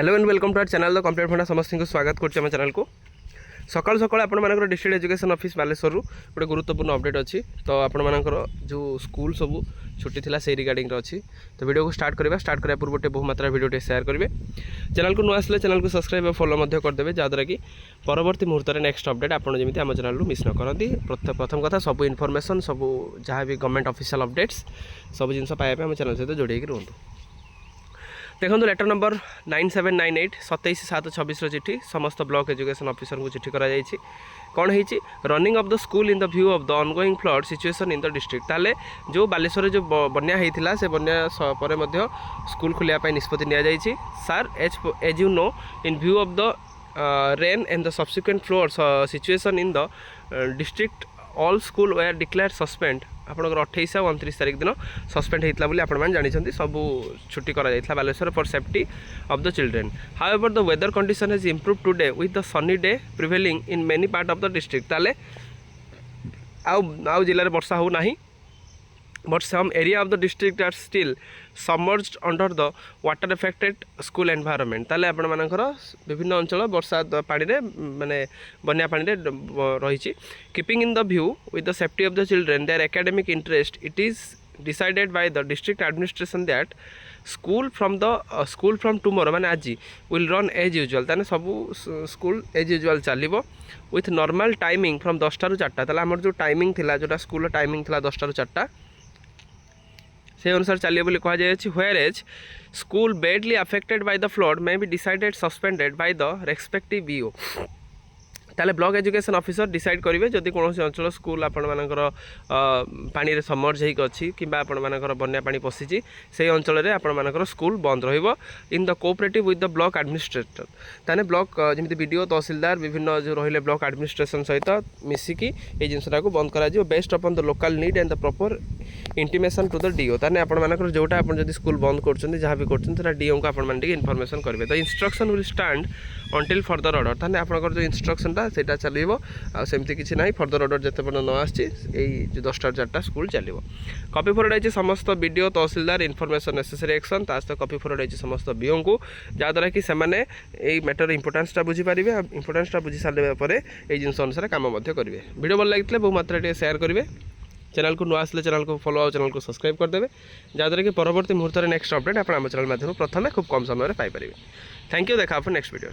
Hello and welcome to our channel the complete funda समस्त को स्वागत करम चैनल को सकाल सकाल आपर डिस्ट्रिक्ट एजुकेशन ऑफिस बालेश्वर गोटे गुरुत्वपूर्ण अपडेट अच्छी तो आपर जो स्कूल सब छुट्टी थी से रिगार्डिंग अच्छी तो वीडियो को स्टार्ट करा पूर्व बहु मात्रा वीडियो शेयर करेंगे चैनल को नुआ आसले चैनल को सब्सक्राइब और फॉलो करदे जहाँद्वारा कि परवर्ती मुहूर्त में नेक्स्ट अपडेट आपड़ जमी आम चैनल मिस न करती प्रथम कथा सब इनफॉरमेशन सब जहाँ भी गवर्नमेंट ऑफिशियल अपडेट्स सब जिन पाइबा आम चैनल सहित जोड़े रुहतु देखो लेटर नंबर 9798 27/7/26 चिठी समस्त ब्लॉक एजुकेशन ऑफिसर को चिठी करा जायछि कौन है running of the school in the view of the ongoing flood situation in the district ताले जो बालेश्वर जो बन्या होता से बन्या पर स्कूल खोलिया निष्पत्ति निया जायछि sir as you know in view of the rain and the subsequent flood situation in the district all school were declare suspend आपंकर 28 और 29 तारीख दिन सस्पेंड होता है आपने जानते सब छुट्टी करा Baleswar for safety of the children however the weather condition has improve today with the sunny day prevailing in many part of the district ताले आउ जिले में वर्षा हो ना but some area of the district are still submerged under the water affected school environment ताले आपण मानकर विभिन्न अंचल वर्षा पानी रे माने बन्या पानी रे रही keeping in the view with the safety of the children their academic interest it is decided by the district administration that school from tomorrow माने आज will run as usual ताने सब school as usual चलिबो with normal timing from 10 टा 4 टा ताले हमर जो timing थिला जोटा स्कूल टाइमिंग थिला 10 टा 4 टा से अनुसार चलिए बोली कहा जाए whereas school badly affected by the flood may be decided suspended by the respective BO ताले ब्लॉक एजुकेशन ऑफिसर डिसाइड करेंगे जदि कौन अंचल स्कूल आपंकर पानी रे समर्ज होगी अच्छी कि आपंकर बन्या पानी पशिची से अंचल में आपंकर स्कूल बंद रहिबो in the cooperative with the block administrator ताने ब्लॉक जमी बीडीओ तहसीलदार विभिन्न जो रहिले ब्लॉक एडमिनिस्ट्रेशन सहित मिसिकी ये जिनसा को बंद करा based upon the local need and the proper intimation to the DO ताने आपंकर जोटा आप स्कूल बंद कर जहाँ भी कर डीओ को आप इनफॉरमेशन करेंगे the instruction will stand until further order ताने आपंकर जो इंस्ट्रक्शन सेटा चलो आमती किसी ना फर्दर ऑर्डर जिते पर्यटन न आसी 10 टा 4 टा स्कूल चलो कॉपी फॉरवर्ड है समस्त VDO tehsildar information necessary action तासत कॉपी फॉरवर्ड है समस्त बीओ को जहाँद्वारा कि से मैटर इंपोर्टेंसटा बुझीपारे इंपोर्टेंसटा बुझी सारे ये जिन अनुसार कम करेंगे वीडियो भल लगे बहु मात्रा शेयर करेंगे चैनल को नुआ आसले चैनल को फॉलो चैनल को सब्सक्राइब करदे जहाँद्वारा कि परवर्ती मुहूर्त में नेक्स्ट अपडेट आप चैनल माध्यम प्रथम खूब कम समय पाइपर थैंक यू देखा नेक्स्ट वीडियो।